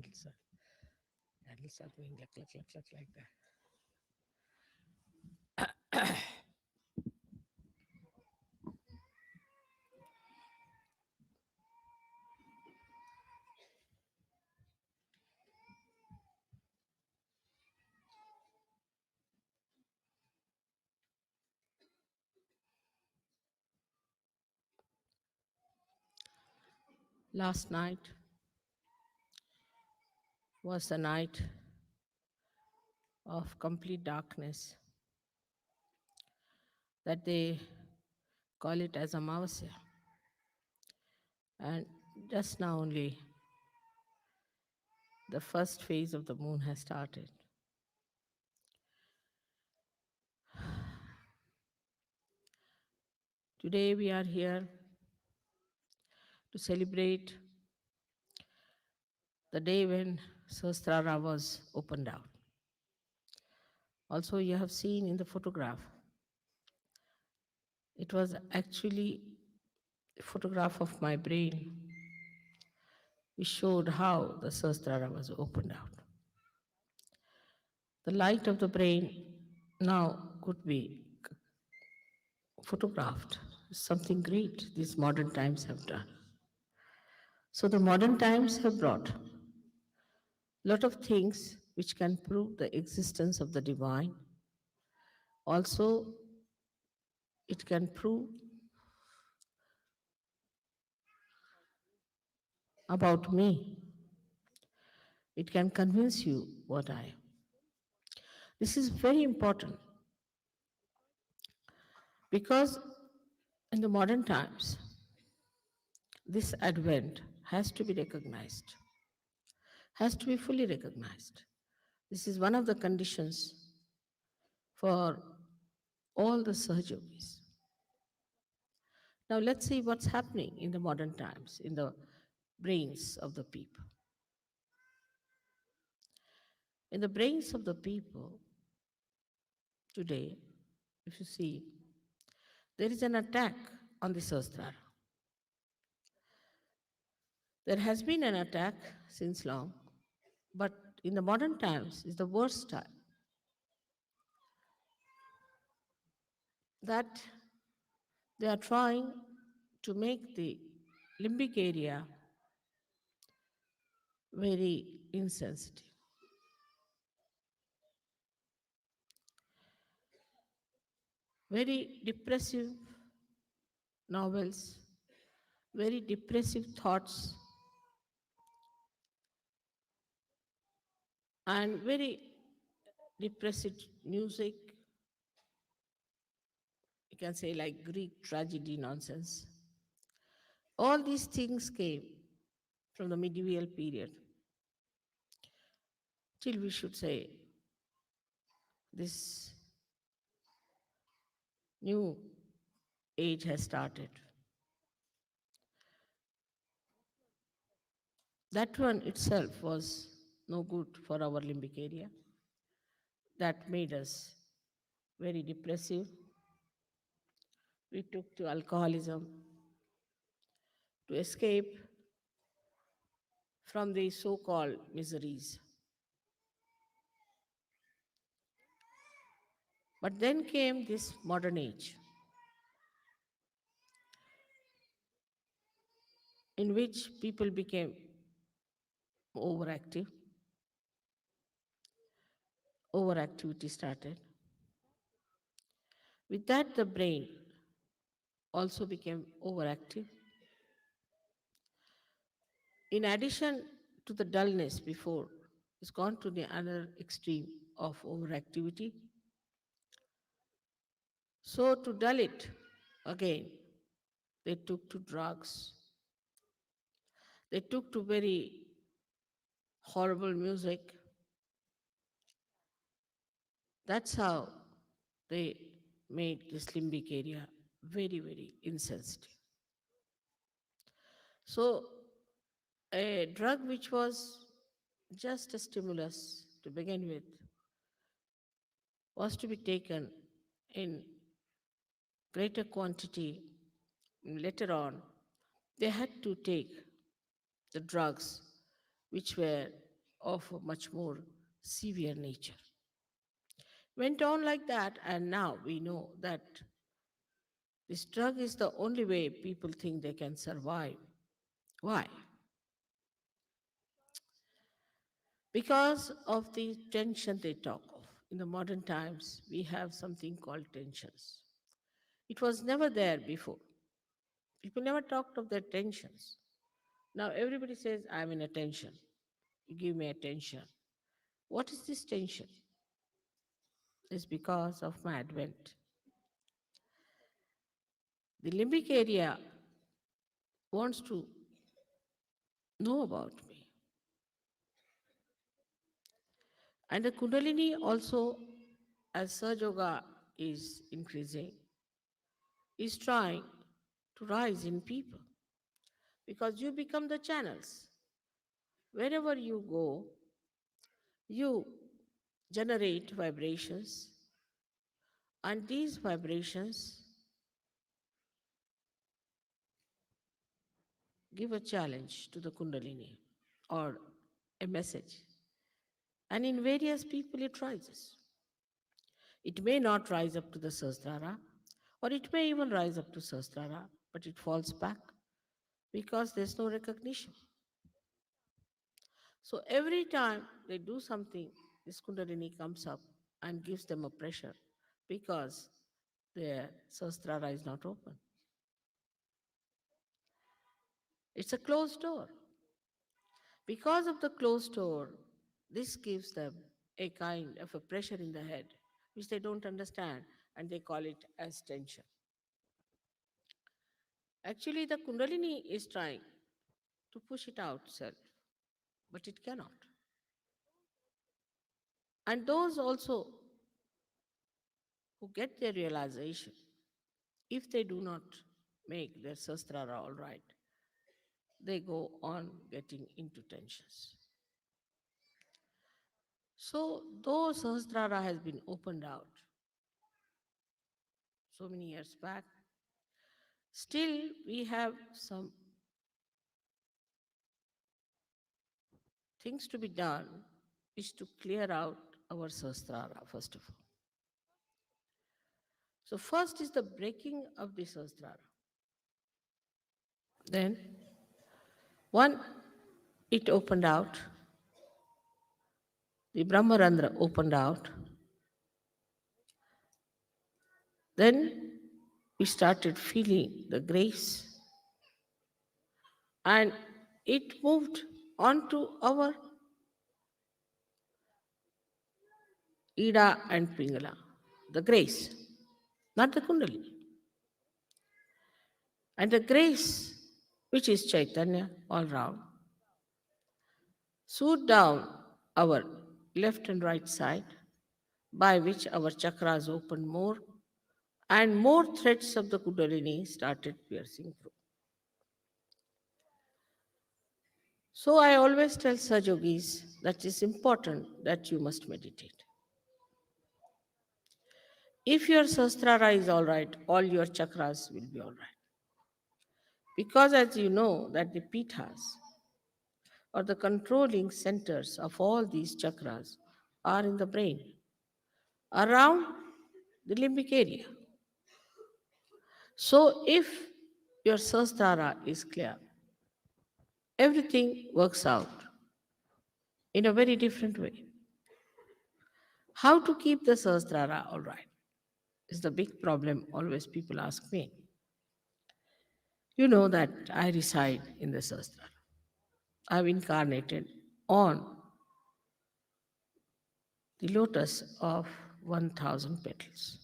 candles are doing like that. Last night was the night of complete darkness that they call it as Amavasya. And just now only the first phase of the moon has started. Today we are here to celebrate the day when Sahasrara was opened out. Also, you have seen in the photograph, it was actually a photograph of my brain which showed how the Sahasrara was opened out. The light of the brain now could be photographed. Something great these modern times have done. So the modern times have brought a lot of things which can prove the existence of the divine. Also, it can prove about me. It can convince you what I am. This is very important because in the modern times, this advent has to be recognized, has to be fully recognized. This is one of the conditions for all the surgeries. Now let's see what's happening in the modern times, in the brains of the people. In the brains of the people today, if you see, there is an attack on the Sahasrara. There has been an attack since long, but in the modern times is the worst time. That they are trying to make the limbic area very insensitive. Very depressive novels, very depressive thoughts, and very depressive music. You can say like Greek tragedy nonsense. All these things came from the medieval period till we should say this new age has started. That one itself was no good for our limbic area. That made us very depressive. We took to alcoholism to escape from the so-called miseries. But then came this modern age, in which people became overactive. Overactivity started. With that, the brain also became overactive. In addition to the dullness before, it's gone to the other extreme of overactivity. So to dull it again, they took to drugs. They took to very horrible music. That's how they made this limbic area very, very insensitive. So a drug which was just a stimulus to begin with was to be taken in greater quantity later on. They had to take the drugs which were of a much more severe nature. Went on like that, and now we know that this drug is the only way people think they can survive. Why? Because of the tension they talk of. In the modern times, we have something called tensions. It was never there before. People never talked of their tensions. Now everybody says, I'm in a tension. You give me attention. What is this tension? It's because of my advent. The limbic area wants to know about me. And the Kundalini also, as Surge Yoga is increasing, is trying to rise in people because you become the channels. Wherever you go, you generate vibrations, and these vibrations give a challenge to the Kundalini or a message. And in various people, it rises. It may not rise up to the Sahasrara, or it may even rise up to Sahasrara, but it falls back because there's no recognition. So every time they do something, this Kundalini comes up and gives them a pressure because their Sahasrara is not open. It's a closed door. Because of the closed door, this gives them a kind of a pressure in the head, which they don't understand, and they call it as tension. Actually, the Kundalini is trying to push it out self, but it cannot. And those also who get their realization, if they do not make their sastrara all right, they go on getting into tensions. So, though Sahasrara has been opened out so many years back, still we have some things to be done, is to clear out our Sahasrara, first of all. So, first is the breaking of the Sahasrara. Then, one, it opened out, the Brahmarandra opened out. Then we started feeling the grace, and it moved onto our Ida and Pingala, the grace, not the Kundalini. And the grace, which is Chaitanya all round, soothed down our left and right side, by which our chakras opened more, and more threads of the Kundalini started piercing through. So I always tell Sajogis that it's important that you must meditate. If your Sahasrara is all right, all your chakras will be all right. Because as you know that the pithas or the controlling centers of all these chakras are in the brain, around the limbic area. So if your Sahasrara is clear, everything works out in a very different way. How to keep the Sahasrara all right is the big problem always people ask me. You know that I reside in the Sahasrara. I've incarnated on the lotus of 1,000 petals.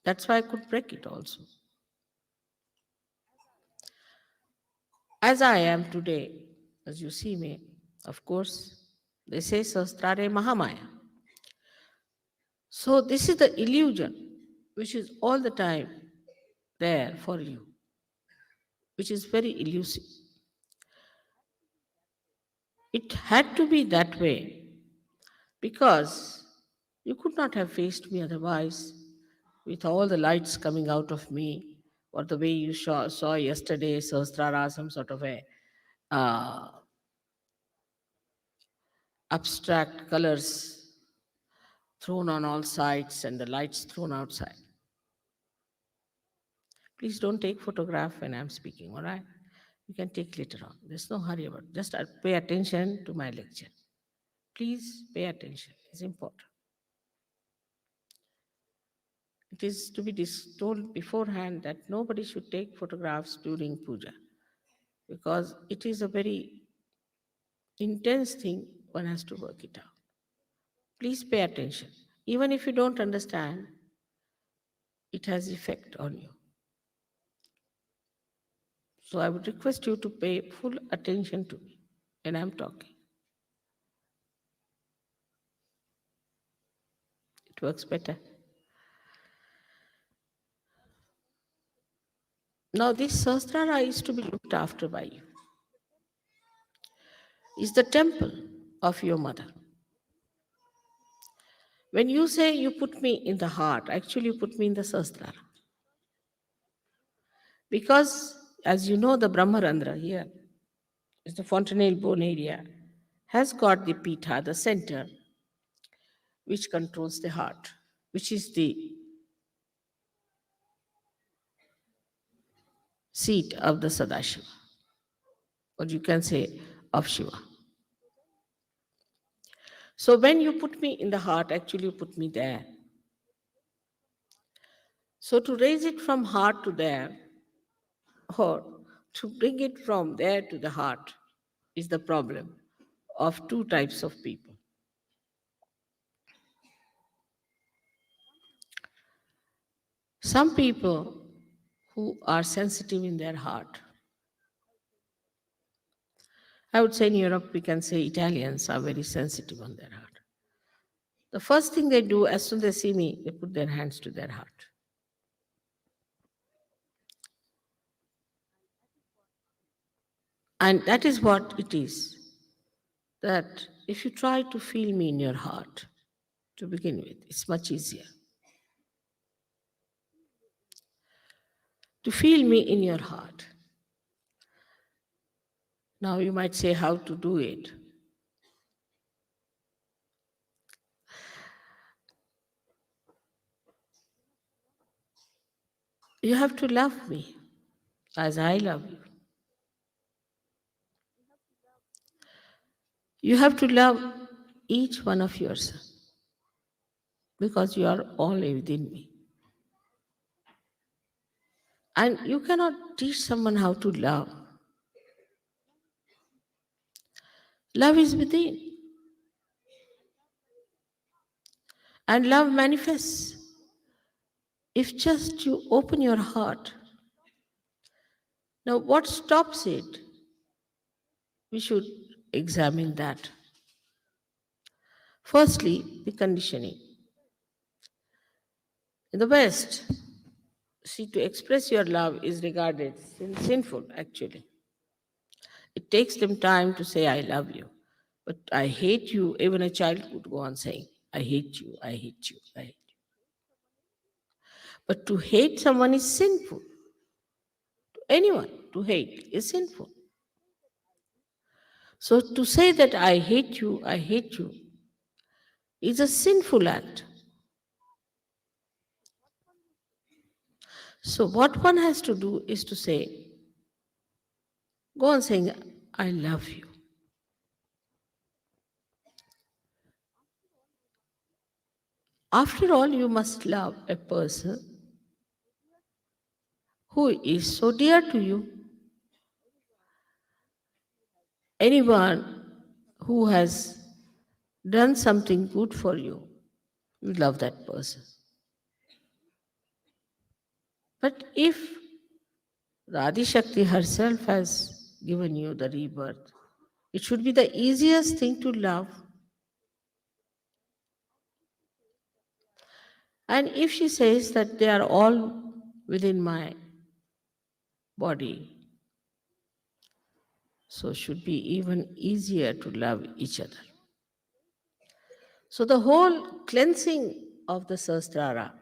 That's why I could break it also. As I am today, as you see me, of course, they say Sahasrare Mahamaya. So this is the illusion which is all the time there for you, which is very elusive. It had to be that way because you could not have faced me otherwise with all the lights coming out of me, or the way you saw yesterday, Sahasrara, some sort of a uh, abstract colors thrown on all sides and the lights thrown outside. Please don't take photograph when I'm speaking, all right? You can take later on. There's no hurry about it. Just pay attention to my lecture. Please pay attention. It's important. It is to be told beforehand that nobody should take photographs during puja because it is a very intense thing. One has to work it out. Please pay attention. Even if you don't understand, it has effect on you. So I would request you to pay full attention to me when I'm talking. It works better. Now, this Sahasrara is to be looked after by you. It's the temple of your mother. When you say you put me in the heart, actually you put me in the Sahasrara. Because, as you know, the Brahmarandra here is the fontanelle bone area, has got the Pitha, the center, which controls the heart, which is the seat of the Sadashiva, or you can say of Shiva. So when you put me in the heart, actually you put me there. So to raise it from heart to there, or to bring it from there to the heart, is the problem of two types of people. Some people who are sensitive in their heart. I would say in Europe, we can say Italians are very sensitive on their heart. The first thing they do as soon as they see me, they put their hands to their heart. And that is what it is. That if you try to feel me in your heart to begin with, it's much easier. To feel me in your heart. Now you might say how to do it. You have to love me as I love you. You have to love each one of yourself because you are all within me. And you cannot teach someone how to love. Love is within. And love manifests if just you open your heart. Now, what stops it? We should examine that. Firstly, the conditioning. In the West, see, to express your love is regarded sinful, actually. It takes them time to say, I love you. But I hate you, even a child would go on saying, I hate you, I hate you, I hate you. But to hate someone is sinful. To anyone, to hate is sinful. So to say that I hate you is a sinful act. So what one has to do is to say, go on saying, I love you. After all, you must love a person who is so dear to you. Anyone who has done something good for you, you love that person. But if the Adi Shakti herself has given you the rebirth, it should be the easiest thing to love. And if she says that they are all within my body, so should be even easier to love each other. So the whole cleansing of the Sahasrara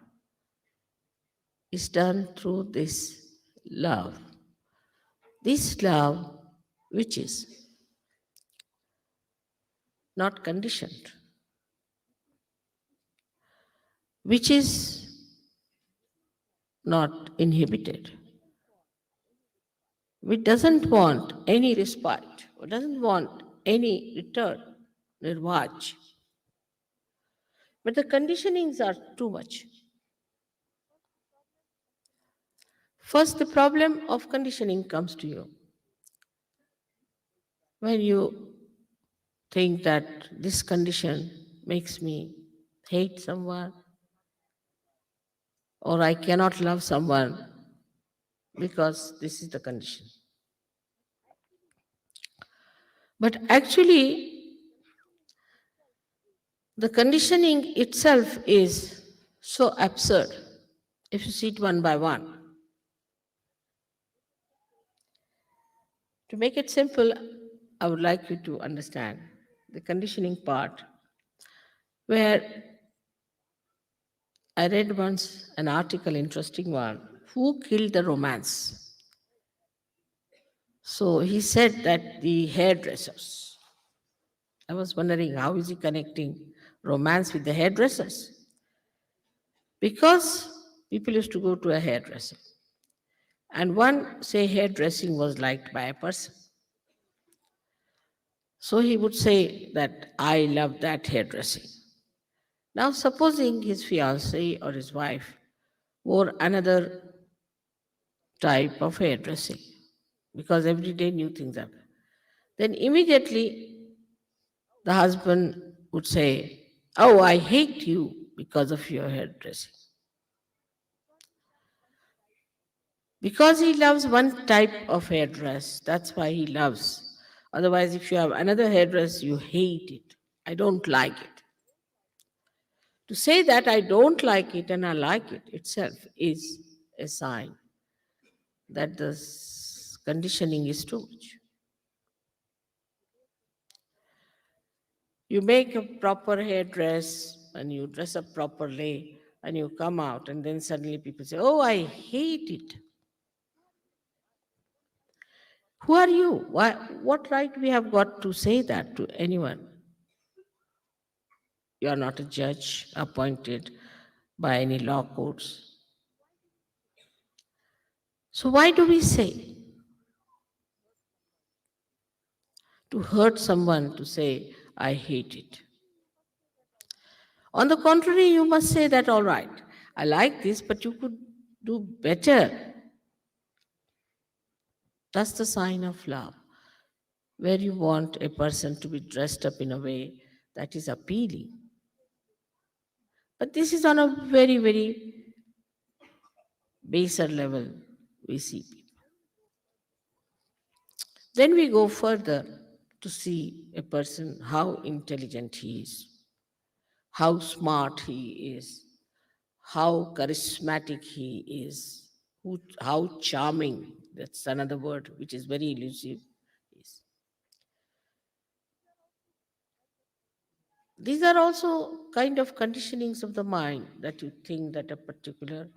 is done through this love. This love, which is not conditioned, which is not inhibited, which doesn't want any respite, or doesn't want any return, nirvaj. But the conditionings are too much. First, the problem of conditioning comes to you when you think that this condition makes me hate someone, or I cannot love someone because this is the condition. But actually, the conditioning itself is so absurd if you see it one by one. To make it simple, I would like you to understand the conditioning part, where I read once an article, interesting one, who killed the romance? So he said that the hairdressers. I was wondering how is he connecting romance with the hairdressers? Because people used to go to a hairdresser. And one, say, hairdressing was liked by a person. So he would say that I love that hairdressing. Now, supposing his fiancée or his wife wore another type of hairdressing, because every day new things happen, then immediately the husband would say, oh, I hate you because of your hairdressing. Because he loves one type of hairdress, that's why he loves. Otherwise, if you have another hairdress, you hate it. I don't like it. To say that I don't like it and I like it itself is a sign that the conditioning is too much. You make a proper hairdress and you dress up properly and you come out, and then suddenly people say, oh, I hate it. Who are you? Why, what right we have got to say that to anyone? You are not a judge appointed by any law courts. So why do we say to hurt someone to say, I hate it? On the contrary, you must say that, all right, I like this, but you could do better. That's the sign of love, where you want a person to be dressed up in a way that is appealing. But this is on a very, very baser level, we see people. Then we go further to see a person, how intelligent he is, how smart he is, how charismatic he is, how charming, that's another word which is very elusive, is. These are also kind of conditionings of the mind, that you think that a particular